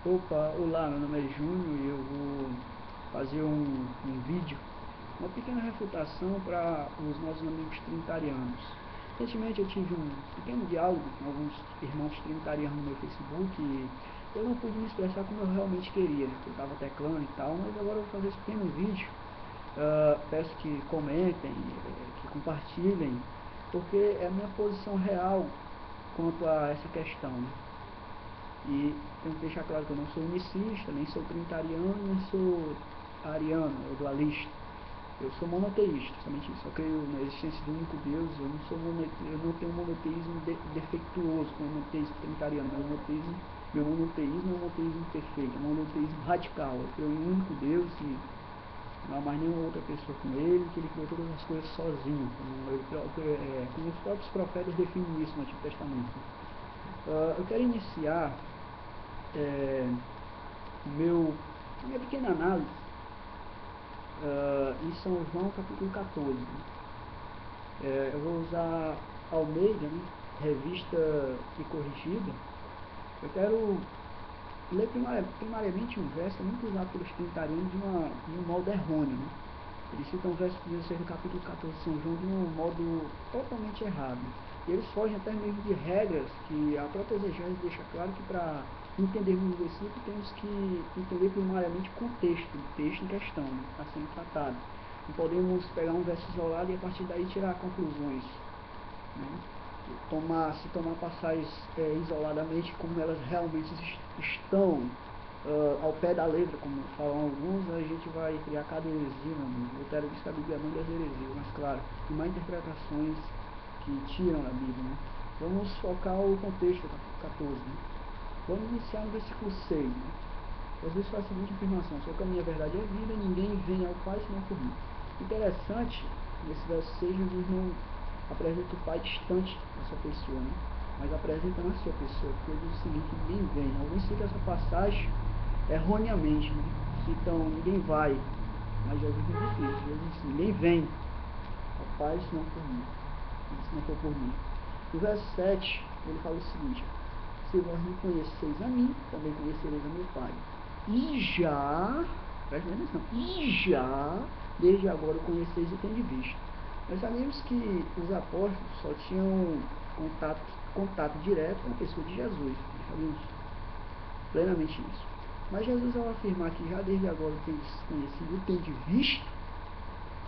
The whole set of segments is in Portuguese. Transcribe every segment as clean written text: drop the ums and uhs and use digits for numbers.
Opa, olá, meu nome é Júnior e eu vou fazer um vídeo, uma pequena refutação para os nossos amigos trinitarianos. Recentemente eu tive um pequeno diálogo com alguns irmãos trinitarianos no meu Facebook e eu não pude me expressar como eu realmente queria, eu estava teclando e tal, mas agora eu vou fazer esse pequeno vídeo. Peço que comentem, que compartilhem, porque é a minha posição real quanto a essa questão, né? E tenho que deixar claro que eu não sou unicista, nem sou trinitariano, nem sou ariano ou dualista. Eu sou monoteísta, somente isso. Eu creio na existência de um único Deus. Eu não tenho um monoteísmo defeituoso como o monoteísmo trinitariano. Meu monoteísmo é um monoteísmo perfeito, é um monoteísmo radical. Eu creio em um único Deus e não há mais nenhuma outra pessoa com ele, que ele criou todas as coisas sozinho, como os próprios profetas definem isso no Antigo Testamento. Eu quero iniciar minha pequena análise em São João capítulo 14. Eu vou usar Almeida, né, revista e corrigida. Eu quero ler primariamente um verso muito usado pelos trinitarianos de um modo errôneo, né? Eles citam o verso 16 do capítulo 14 de São João de um modo totalmente errado. E eles fogem até mesmo de regras que a própria exegese deixa claro que para entendermos o versículo temos que entender primariamente o contexto do texto em questão, né, que está sendo tratado. Não podemos pegar um verso isolado e a partir daí tirar conclusões, né? Se tomar passagens isoladamente como elas realmente estão, ao pé da letra, como falam alguns, a gente vai criar cada heresia, meu amigo. Lutero diz que a Bíblia é a mãe das heresias, mas claro, tem mais interpretações que tiram a Bíblia, né? Vamos focar o contexto do capítulo 14, né? Vamos iniciar no versículo 6, né? Jesus faz a seguinte afirmação: seu caminho, a verdade é a vida, ninguém vem ao Pai senão por mim. Interessante, nesse verso 6, Jesus não apresenta o Pai distante da sua pessoa, né? Mas apresenta na sua pessoa, porque ele diz o seguinte: ninguém vem. Alguns citam essa passagem erroneamente, né? Citam ninguém vai, mas Jesus não diz isso. Jesus diz: ninguém vem ao Pai senão por mim, se não for por mim. No verso 7, ele fala o seguinte: se vós me conheceis a mim, também conhecereis a meu Pai. E já, presta atenção, desde agora o conheceis e tendes visto. Nós sabemos que os apóstolos só tinham contato direto com a pessoa de Jesus. Nós sabemos plenamente isso. Mas Jesus, ao afirmar que já desde agora o tendes conhecido e tendes visto,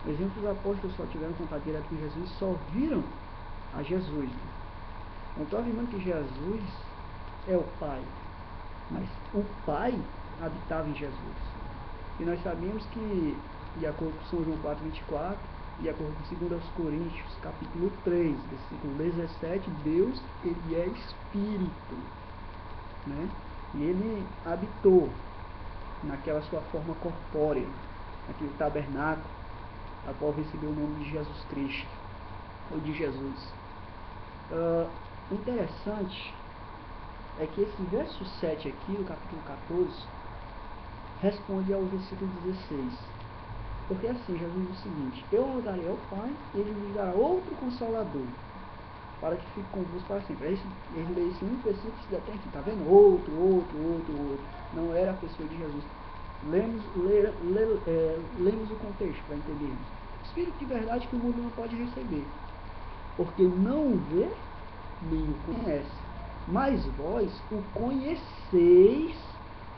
por exemplo, os apóstolos só tiveram contato direto com Jesus e só viram a Jesus, né? Não estou afirmando que Jesus é o Pai, mas o Pai habitava em Jesus. E nós sabemos que, de acordo com São João 4,24, de acordo com 2 Coríntios, capítulo 3, versículo 17, Deus, ele é Espírito, né? E ele habitou naquela sua forma corpórea, naquele tabernáculo, a qual recebeu o nome de Jesus Cristo, ou de Jesus. O interessante é que esse verso 7 aqui, do capítulo 14, responde ao versículo 16. Porque assim, Jesus diz o seguinte: eu rogarei ao Pai, e ele lhes dará outro Consolador, para que fique convosco para sempre. Ele lê esse único versículo que se detém aqui, está vendo? Outro. Não era a pessoa de Jesus. Lemos o contexto para entendermos. Espírito de verdade que o mundo não pode receber, porque não o vê nem o conhece. Mas vós o conheceis,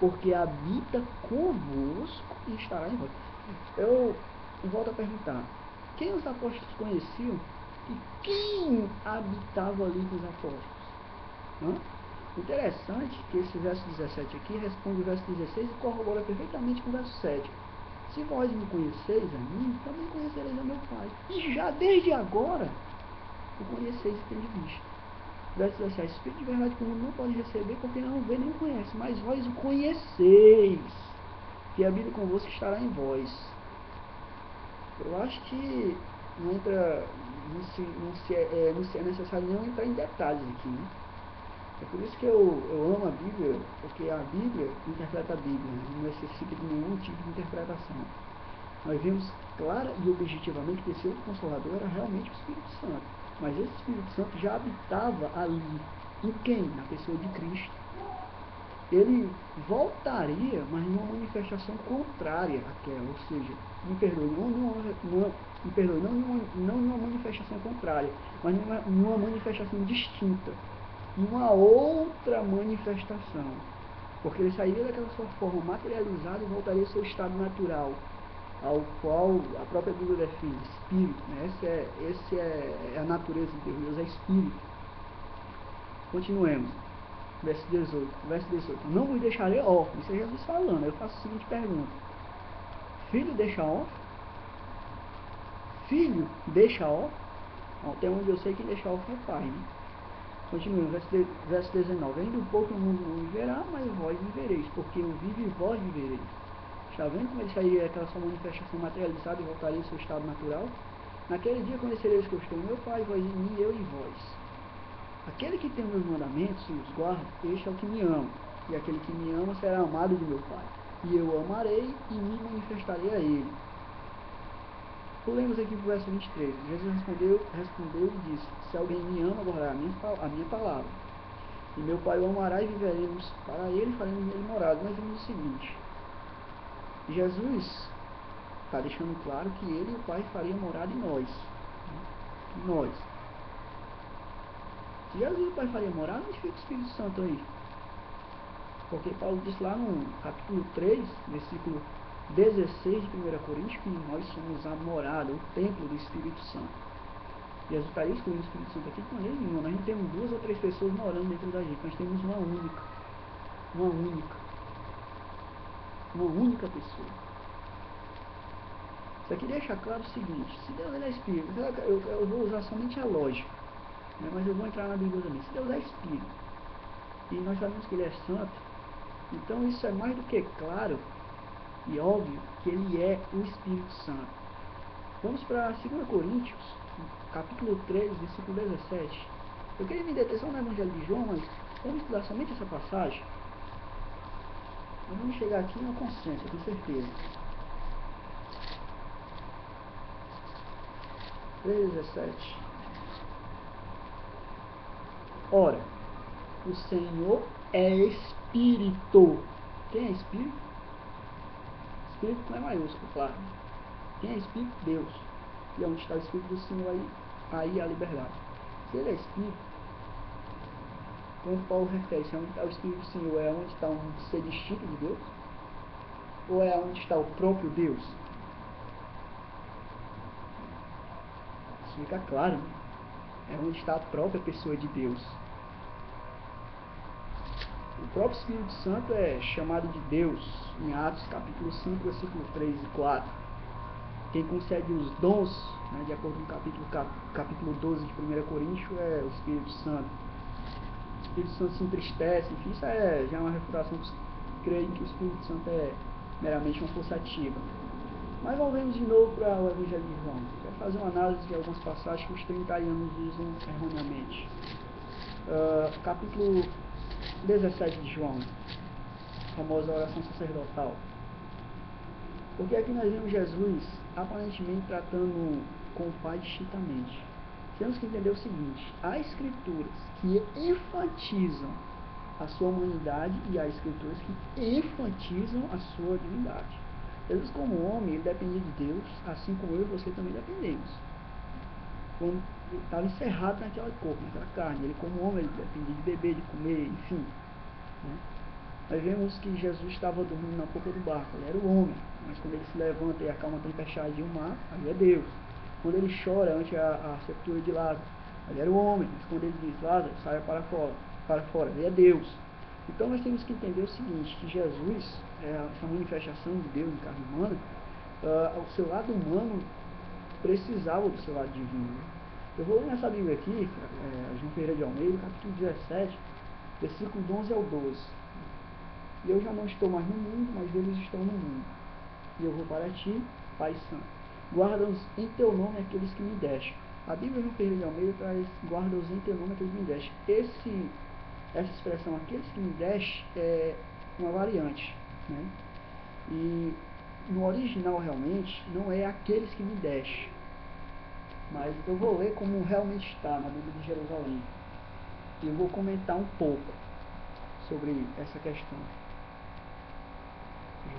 porque habita convosco e estará em vós. Eu volto a perguntar: quem os apóstolos conheciam e quem habitava ali com os apóstolos? Interessante que esse verso 17 aqui responde o verso 16 e corrobora perfeitamente com o verso 7. Se vós me conheceis a mim, também conhecereis a meu Pai. E já desde agora o conheceis e tendes visto. Verso 17: Espírito de verdade que o mundo não pode receber, porque não vê nem conhece, mas vós o conheceis, que habita convosco e estará em vós. Eu acho que não é necessário não entrar em detalhes aqui, né? É por isso que eu amo a Bíblia, porque a Bíblia interpreta a Bíblia, não necessita de nenhum tipo de interpretação. Nós vimos clara e objetivamente que esse outro Consolador era realmente o Espírito Santo. Mas esse Espírito Santo já habitava ali. Em quem? Na pessoa de Cristo. ele voltaria, mas numa manifestação contrária àquela, ou seja, me perdoe, não numa manifestação contrária, mas numa manifestação distinta, numa outra manifestação, porque ele sairia daquela sua forma materializada e voltaria ao seu estado natural, ao qual a própria Bíblia define, espírito, né? Essa é a natureza de Deus, Deus é espírito. Continuemos. Verso 18. Não vos deixarei órfãos. Isso é Jesus falando. Eu faço a seguinte pergunta: filho deixa órfão? Filho deixa órfão? Até onde eu sei que deixa órfão é pai, né? Continuando, verso 19. Ainda um pouco o mundo não viverá, mas vós vivereis, porque eu vivo e vós vivereis. Está vendo como ele sairia daquela sua manifestação materializada e voltaria ao seu estado natural? Naquele dia conhecereis que eu estou em meu Pai, vós em mim, eu em vós. Aquele que tem os meus mandamentos e os guarda, este é o que me ama. E aquele que me ama será amado de meu Pai. E eu o amarei e me manifestarei a ele. Pulemos aqui para o verso 23. Jesus respondeu e disse: se alguém me ama, guardará a minha palavra. E meu Pai o amará e viveremos para ele e faremos nele morada. Nós vemos o seguinte: Jesus está deixando claro que ele e o Pai faria morada em nós. Em nós. Se Jesus e o Pai faria morada, onde fica o Espírito Santo aí? Porque Paulo diz lá no capítulo 3, versículo 16 de 1 Coríntios, que nós somos a morada, o templo do Espírito Santo. Jesus estaria excluindo o Espírito Santo aqui de maneira nenhuma. Nós não temos 2 ou 3 pessoas morando dentro da gente, nós temos uma única. Uma única pessoa. Isso aqui deixa claro o seguinte: se Deus é Espírito, eu vou usar somente a lógica, né, mas eu vou entrar na Bíblia também. Se Deus é Espírito e nós sabemos que Ele é Santo, então isso é mais do que claro e óbvio que Ele é o Espírito Santo. Vamos para 2 Coríntios, capítulo 3, versículo 17. Eu queria me deter só no Evangelho de João, mas vamos estudar somente essa passagem. Nós vamos chegar aqui em um consenso, eu tenho certeza. 3:17. Ora, o Senhor é Espírito. Quem é Espírito? Espírito não é maiúsculo, claro. Quem é Espírito? Deus. E onde está o Espírito do Senhor, aí há liberdade. Se Ele é Espírito, quando Paulo refere-se onde está o Espírito do Senhor, é onde está um ser distinto de Deus? Ou é onde está o próprio Deus? Isso fica claro, né? É onde está a própria pessoa de Deus. O próprio Espírito Santo é chamado de Deus em Atos capítulo 5, versículo 3 e 4. Quem concede os dons, né, de acordo com o capítulo 12 de 1 Coríntios, é o Espírito Santo. O Espírito Santo se entristece, enfim, isso já é uma refutação que creem que o Espírito Santo é meramente uma força ativa. Mas volvemos de novo para o Evangelho de João. Quero fazer uma análise de algumas passagens que os trinitarianos usam erroneamente. Capítulo 17 de João, a famosa oração sacerdotal. Porque aqui nós vemos Jesus aparentemente tratando com o Pai distintamente. Temos que entender o seguinte: há escrituras que enfatizam a sua humanidade e há escrituras que enfatizam a sua divindade. Jesus, como homem, ele dependia de Deus, assim como eu e você também dependemos. Quando ele estava encerrado naquela corpo, naquela carne, ele como homem, ele dependia de beber, de comer, enfim, né? Nós vemos que Jesus estava dormindo na polpa do barco, ele era o homem, mas quando ele se levanta e acalma a tempestade e o mar, aí é Deus. Quando ele chora ante a sepultura de Lázaro, ele era o homem, mas quando ele diz: Lázaro, saia para fora, ele é Deus. Então nós temos que entender o seguinte, que Jesus, essa manifestação de Deus em carne humana, o seu lado humano precisava do seu lado divino. Eu vou ler nessa Bíblia aqui, João Ferreira de Almeida, capítulo 17, versículo 11 ao 12. E eu já não estou mais no mundo, mas eles estão no mundo. E eu vou para ti, Pai Santo. Guarda-os em teu nome aqueles que me deste. A Bíblia João Ferreira de Almeida traz: guarda-os em teu nome aqueles que me deste. Essa expressão, aqueles que me deste, é uma variante, né? E no original realmente não é aqueles que me deste, mas eu vou ler como realmente está na Bíblia de Jerusalém. E eu vou comentar um pouco sobre essa questão.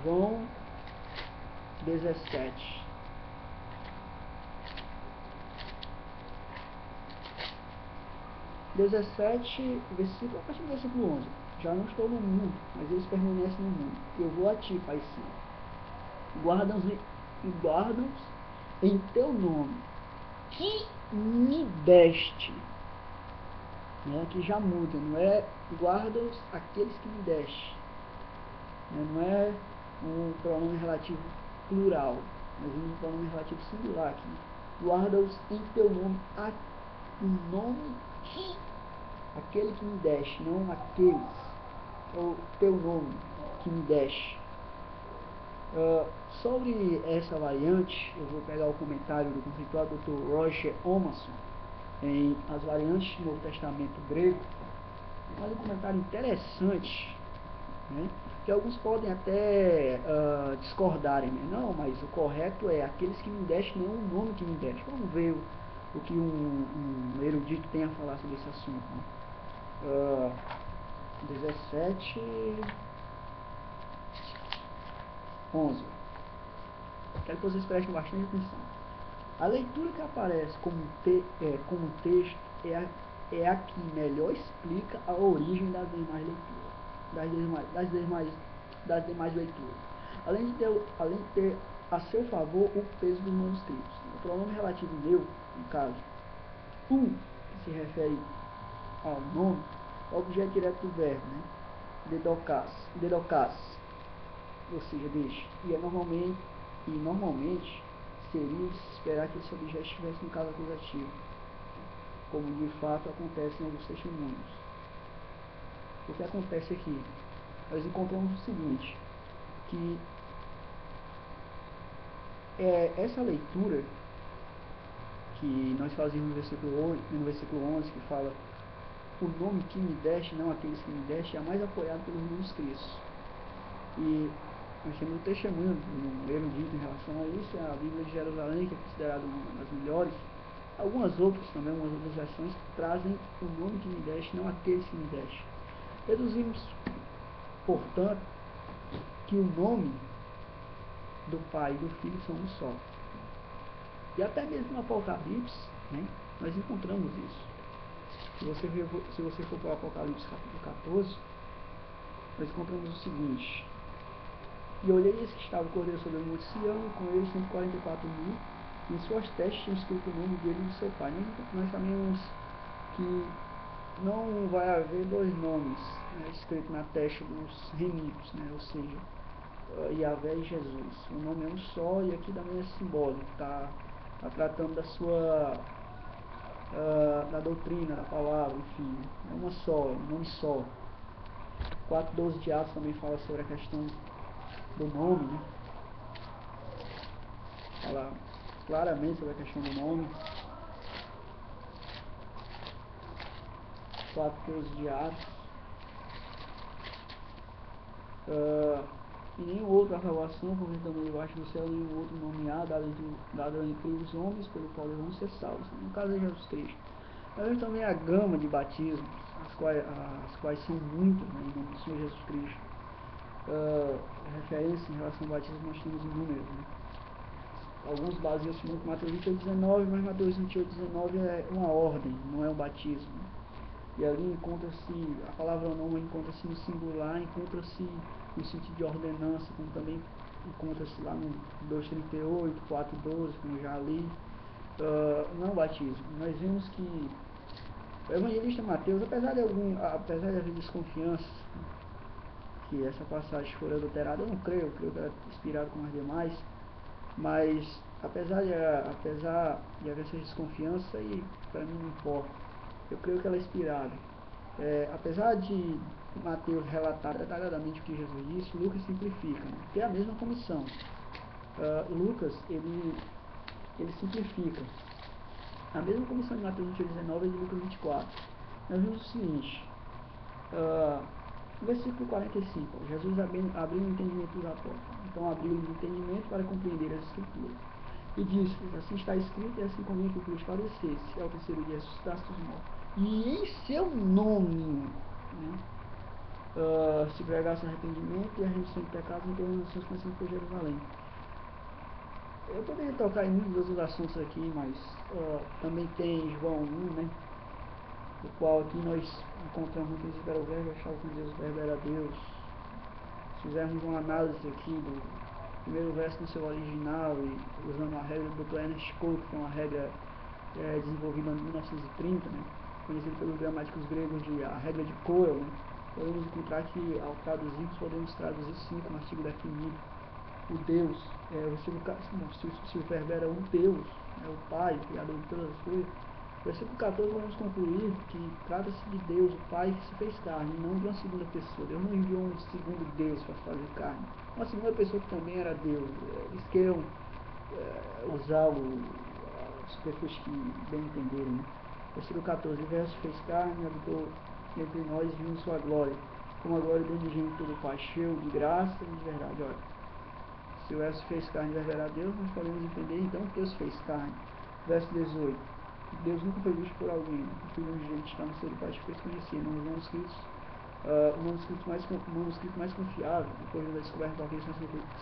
João 17. Versículo, a partir do versículo 11. Já não estou no mundo, mas eles permanecem no mundo. Eu vou a ti, Pai Santo. Guarda-os em teu nome, que me deste. Que já muda, não é guarda-os aqueles que me deste. Não é um pronome relativo plural, mas um pronome relativo singular aqui. Guarda-os em teu nome, o nome que aquele que me deste, não aqueles, o teu nome que me deste. Sobre essa variante, eu vou pegar o comentário do conceituado Dr. Roger Omason em As Variantes do Novo Testamento Grego. Faz um comentário interessante, que alguns podem até discordarem, não, mas o correto é aqueles que me deste, não o nome que me deste. Vamos ver o que um erudito tem a falar sobre esse assunto. 17:11. Quero que vocês prestem bastante atenção. A leitura que aparece como texto é a que melhor explica a origem das demais leituras, das demais leituras, além de ter a seu favor o peso dos manuscritos. O pronome relativo meu, no caso, que se refere ao nome, é o objeto direto do verbo, dedocas, ou seja, deixe, e normalmente seria de se esperar que esse objeto estivesse no caso acusativo, como de fato acontece em alguns testemunhos. O que acontece aqui? Nós encontramos o seguinte, que essa leitura que nós fazemos no versículo 11, que fala o nome que me deste, não aqueles que me deste, é a mais apoiada pelos manuscritos. E nós temos o testemunho do erudito em relação a isso, a Bíblia de Jerusalém, que é considerada uma das melhores. Algumas outras também, algumas outras versões, trazem o nome que me deste, não aqueles que me deste. Deduzimos, portanto, que o nome do Pai e do Filho são um só. E até mesmo no Apocalipse, nós encontramos isso. Se você for para o Apocalipse capítulo 14, nós encontramos o seguinte: e olhei eis que estava o Cordeiro sobre o monte Sião, com ele 144.000, e em suas testes tinha escrito o nome dele e de seu pai. Nós sabemos que não vai haver dois nomes escritos na testa dos remidos, ou seja, Yahvé e Jesus. O nome é um só, e aqui também é simbólico, está tratando da sua da doutrina, da palavra, enfim, é uma só, um nome só. 4:12 de Atos também fala sobre a questão do nome, fala claramente sobre a questão do nome. 4:12 de Atos. E nenhum outro salvação, porque também debaixo do céu nenhum outro nome há dado entre os homens pelo qual devemos ser salvos. No caso de Jesus Cristo. Nós vemos também a gama de batismos, as quais são muitas, em nome do Senhor Jesus Cristo. Referência em relação ao batismo nós temos inúmeros. Alguns baseiam-se muito em Mateus 28:19, mas Mateus 28:19 é uma ordem, não é um batismo. E ali encontra-se, a palavra não encontra-se no singular, encontra-se no sentido de ordenança, como também encontra-se lá no 2:38, 4:12, como já li. Não é um batismo. Nós vemos que o evangelista Mateus, apesar de haver desconfiança que essa passagem for adulterada, eu não creio, eu creio que ela é inspirada como as demais, mas apesar de haver essa desconfiança, e para mim não importa, eu creio que ela é inspirada. Apesar de Mateus relatar detalhadamente o que Jesus disse, Lucas simplifica, porque é a mesma comissão. Lucas, ele simplifica. A mesma comissão de Mateus 19 e de Lucas 24. Nós vemos o seguinte, no versículo 45, Jesus abriu o entendimento dos apóstolos. Então abriu-lhes o entendimento para compreender as Escrituras. E disse-lhes, assim está escrito, e assim convém que o Cristo padecesse, e ao terceiro dia ressuscitasse dos mortos. E em seu nome, se pregasse arrependimento e a remissão de pecados em todas as nações, começando por Jerusalém. Eu poderia tocar em muitos outros assuntos aqui, mas também tem João 1, né? O qual aqui nós encontramos no princípio era o verbo, achava que Deus, o verbo era Deus. Se fizermos uma análise aqui do primeiro verso no seu original e usando a regra do Dr. Ernest Cole, que foi uma regra desenvolvida em 1930, né? Conhecida pelos gramáticos gregos de a regra de Cole, né? Podemos encontrar que ao traduzirmos, podemos traduzir sim como artigo definido o Deus, se o verbo era um Deus, o Pai, o Criador de todas as coisas. Versículo 14, vamos concluir que trata-se de Deus, o Pai, que se fez carne, não de uma segunda pessoa. Deus não enviou um segundo Deus para fazer carne. Uma segunda pessoa que também era Deus. Eles queiram usar os prefeitos que bem entenderem. Né? Versículo 14, o verso fez carne, habitou entre nós e vimos sua glória, como a glória do unigênito do Pai, cheio de graça e de verdade. Olha, se o verso fez carne e verá Deus, nós podemos entender então que Deus fez carne. Verso 18. Deus nunca foi visto por alguém. O Filho unigênito está no seio do Pai, te fez conhecer. Nos manuscritos, o manuscrito mais confiável, depois da descoberta do papiro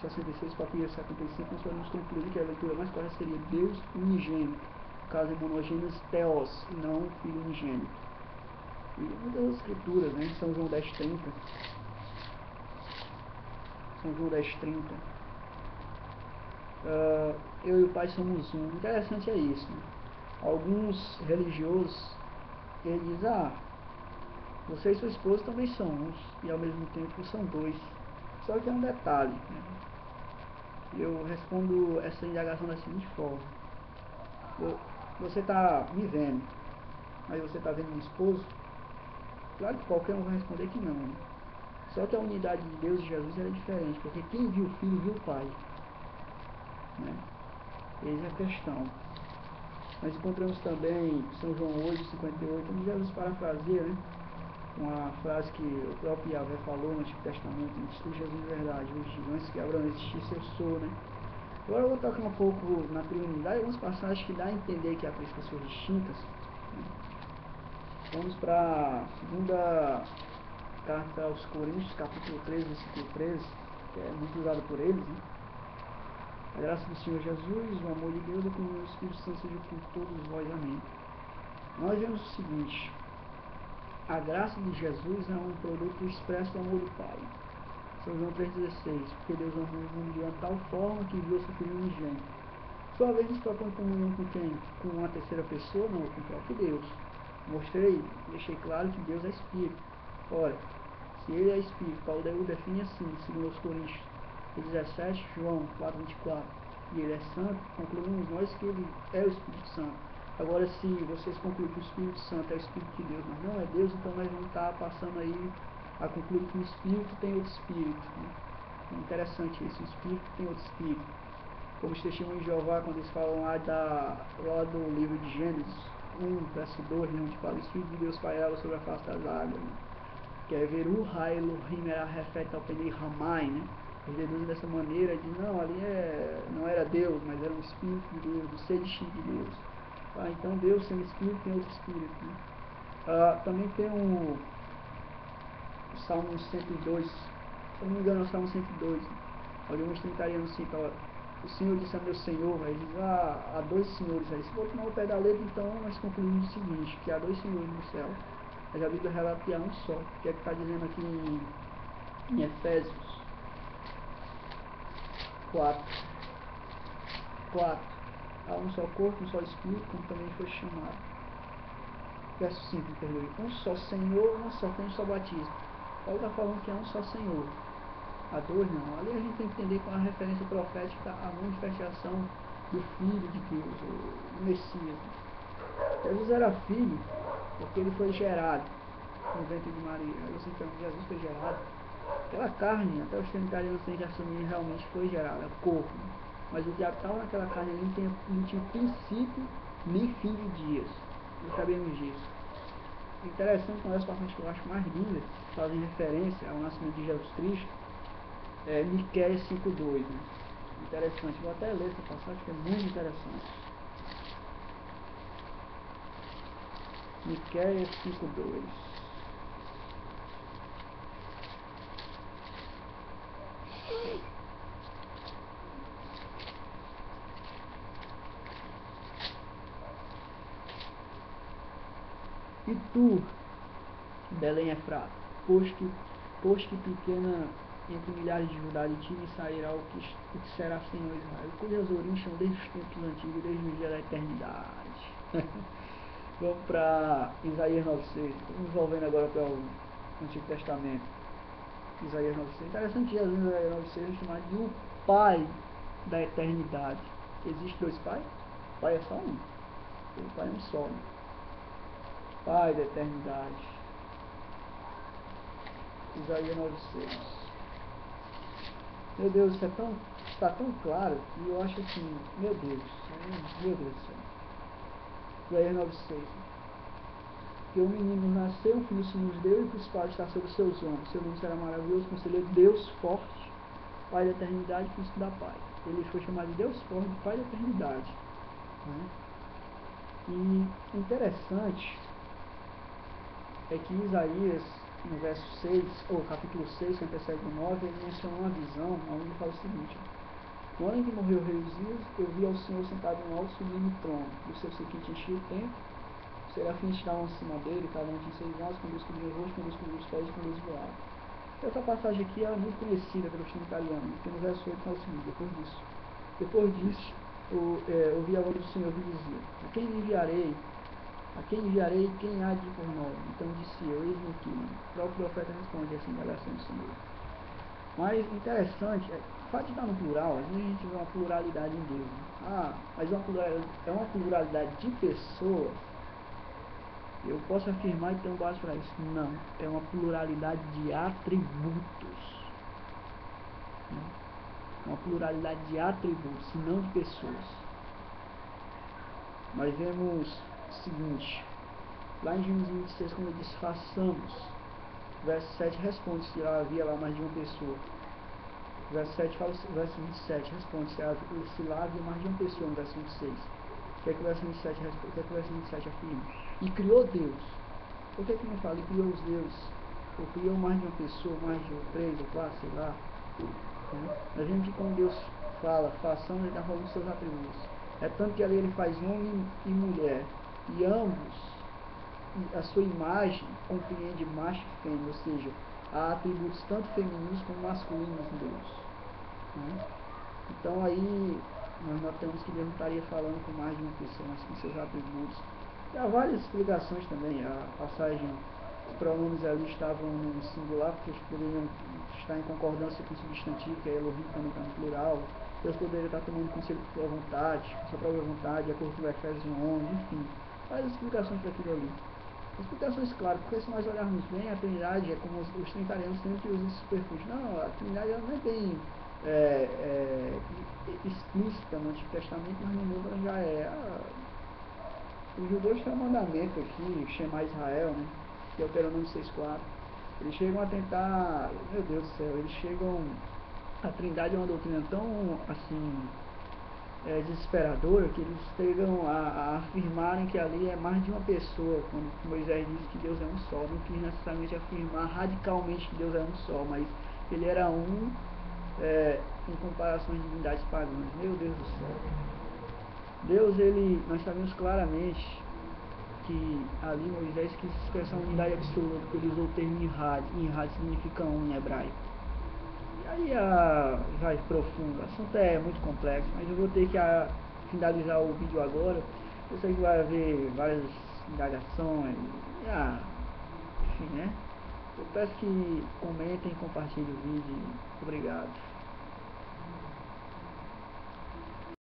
66, papiro 75, nós podemos concluir que a leitura mais correta seria Deus unigênito. No caso, é monogênesis theos, e não Filho unigênito. E muitas escrituras, né? São João 10:30. São João 10:30. Eu e o Pai somos um. Interessante é isso, né? Alguns religiosos, eles dizem, você e sua esposa também são uns, e ao mesmo tempo são dois. Só que é um detalhe, né? Eu respondo essa indagação da seguinte forma: você está me vendo, mas você está vendo minha esposa? Claro que qualquer um vai responder que não, né? Só que a unidade de Deus e Jesus é diferente, porque quem viu o Filho viu o Pai, né? Eis a questão. Nós encontramos também São João 8:58, onde Jesus parafraseia, né? Uma frase que o próprio Yahvé falou no Antigo Testamento: em Cristo Jesus de verdade, os gigantes que Abraão existisse, eu sou, né? Agora eu vou tocar um pouco na triunidade, algumas passagens que dá a entender que há três pessoas distintas. Né? Vamos para a segunda carta aos Coríntios, capítulo 13, versículo 13, que é muito usado por eles, né? A graça do Senhor Jesus, o amor de Deus e a comunhão do Espírito Santo seja com todos vós. Amém. Nós vemos o seguinte: a graça de Jesus é um produto expresso do amor do Pai. São João 3,16, porque Deus amou o mundo de uma tal forma que enviou seu Filho unigênito. Sua vez nos propõe comunhão com quem? Com uma terceira pessoa? Não, com o próprio Deus. Deixei claro que Deus é Espírito. Ora, se Ele é Espírito, Paulo o define assim, segundo os Coríntios 17, João 4:24, e Ele é Santo, concluímos nós que Ele é o Espírito Santo. Agora, se vocês concluem que o Espírito Santo é o Espírito de Deus, mas não é Deus, então nós vamos estar passando aí a concluir que um Espírito tem outro Espírito. Né? É interessante isso, um Espírito tem outro Espírito. Como os testemunhos de Jeová, quando eles falam lá do livro de Gênesis 1, verso 2, né, onde fala: o Espírito de Deus pairava sobre a face das águas. Né? Que é Veru, Hailo, Rimera, Refet, Alpenei, Ramai, né? Eles deduzem dessa maneira, de não, ali não era Deus, mas era um Espírito de Deus, um ser distinto de Deus. Então Deus sendo Espírito tem outro Espírito. Né? Também tem o Salmo 102, se eu não me engano é o Salmo 102, né? Onde um trinitariano cita: o Senhor disse a meu Senhor, mas diz, há dois senhores aí. Se for tomar o pé da letra, então nós concluímos o seguinte, que há dois senhores no céu. Mas a Bíblia relata que há um só. O que é que está dizendo aqui em Efésios 4? Há um só corpo, um só Espírito, como também foi chamado. Verso 5, perdoe. Um só Senhor, uma só fé, um só batismo. Paulo está falando que há um só Senhor. Há dois não. Ali a gente tem que entender com a referência profética a manifestação do Filho de Deus, o Messias. Jesus era filho porque ele foi gerado no ventre de Maria. Aí você então, Jesus foi gerado pela carne. Até os trinitarianos têm que assumir realmente foi gerado, é o corpo. Mas o que estava naquela carne ali não tinha princípio nem fim de dias. Nós sabemos disso. Interessante, uma das passagens que eu acho mais lindas, que fazem referência ao nascimento de Jesus Cristo, é Miqueias 5:2. Né? Interessante, vou até ler essa passagem que é muito interessante. Miqueias 5:2. E tu, Belém Efrata, posto que pequena entre milhares de Judá, de ti me sairá o que será Senhor Israel, cujas origens são desde os tempos antigos, desde o dia da eternidade. Vamos para Isaías 9,6. Estamos envolvendo agora para o Antigo Testamento. Isaías 9,6. Interessante que Jesus, Isaías 9,6 é chamado de o Pai da eternidade. Existe dois pais? O Pai é só um. O Pai é um só. Pai da eternidade. Isaías 9,6. Meu Deus, isso está tão claro que eu acho assim, meu Deus do céu. Isaías 9,6. Que o menino nasceu, um filho se nos deu, e o principal está sobre seus ombros. Seu nome será maravilhoso, conselheiro, Deus forte, Pai da eternidade, príncipe da paz. Ele foi chamado de Deus forte, Pai da eternidade. Né? E interessante é que Isaías, no verso 6, ou capítulo 6, que antecede o 9, ele menciona uma visão, onde ele fala o seguinte: no ano em que morreu o rei Uzias, eu vi ao Senhor sentado no alto sublime trono, e o seu sequinte enchia o templo. Serafins estavam acima dele, cada um tinha 6 asas, com 2 cobriam o rosto, com 2 cobriam os pés e com 2 voavam. Essa passagem aqui é muito conhecida pelos trinitarianos, porque no verso 8 fala o seguinte: depois disso, ouvi a voz do Senhor que dizia: a quem enviarei? A quem enviarei? Quem há de ir por nós? Então disse eu: eis-me aqui. O próprio profeta responde assim, da versão do Senhor. Mas interessante, o fato de estar no plural, às vezes a gente vê uma pluralidade em Deus. Né? Mas é uma pluralidade de pessoas. Eu posso afirmar e ter um base para isso. Não, é uma pluralidade de atributos. Né? Uma pluralidade de atributos, não de pessoas. Nós vemos o seguinte, lá em Gênesis 26, quando ele diz façamos, verso 7 responde se havia lá mais de uma pessoa. Verso 7 fala, verso 27 responde se lá havia mais de uma pessoa no verso 26. O que é que o verso 27 responde? O que é que o verso 27 afirma? E criou Deus. Por que não fala? E criou os deuses? Ou criou mais de uma pessoa, mais de 3 ou 4, sei lá. Né? Nós vemos que quando Deus fala, façamos, ele está falando dos seus atributos. É tanto que ali ele faz homem e mulher. E ambos, a sua imagem compreende macho e fêmea, ou seja, há atributos tanto femininos como masculinos em Deus. Né? Então aí nós notamos que Deus não estaria falando com mais de uma pessoa, mas com seus atributos. E há várias explicações também. A passagem, os pronomes ali estavam no singular, porque eles poderiam estar em concordância com o substantivo, que é Elohim, também está no plural. Deus poderia estar tomando conselho por sua vontade, com sua própria vontade, de acordo com o Efésios 11, enfim. Várias explicações para aquilo ali. Explicações claras, porque se nós olharmos bem, a Trindade é como os trinitarianos sempre usam esse superfúgio. Não, a Trindade ela não é bem explícita no Antigo Testamento, mas no Novo ela já é. Os judeus têm um mandamento aqui, Shema Israel, né? Que é o Deuteronômio 6,4. Eles chegam a tentar, meu Deus do céu, a Trindade é uma doutrina tão, assim, desesperadora, que eles chegam a afirmarem que ali é mais de uma pessoa, quando Moisés disse que Deus é um só. Não quis necessariamente afirmar radicalmente que Deus é um só, mas ele era um em comparação às divindades pagãs. Meu Deus do céu. Deus, nós sabemos claramente que ali Moisés quis expressar uma unidade absoluta, porque ele usou o termo Inhad. Inhad significa um em hebraico. E aí vai profundo. O assunto é muito complexo, mas eu vou ter que finalizar o vídeo agora. Eu sei que vai haver várias indagações. Enfim, né? Eu peço que comentem e compartilhem o vídeo. Obrigado.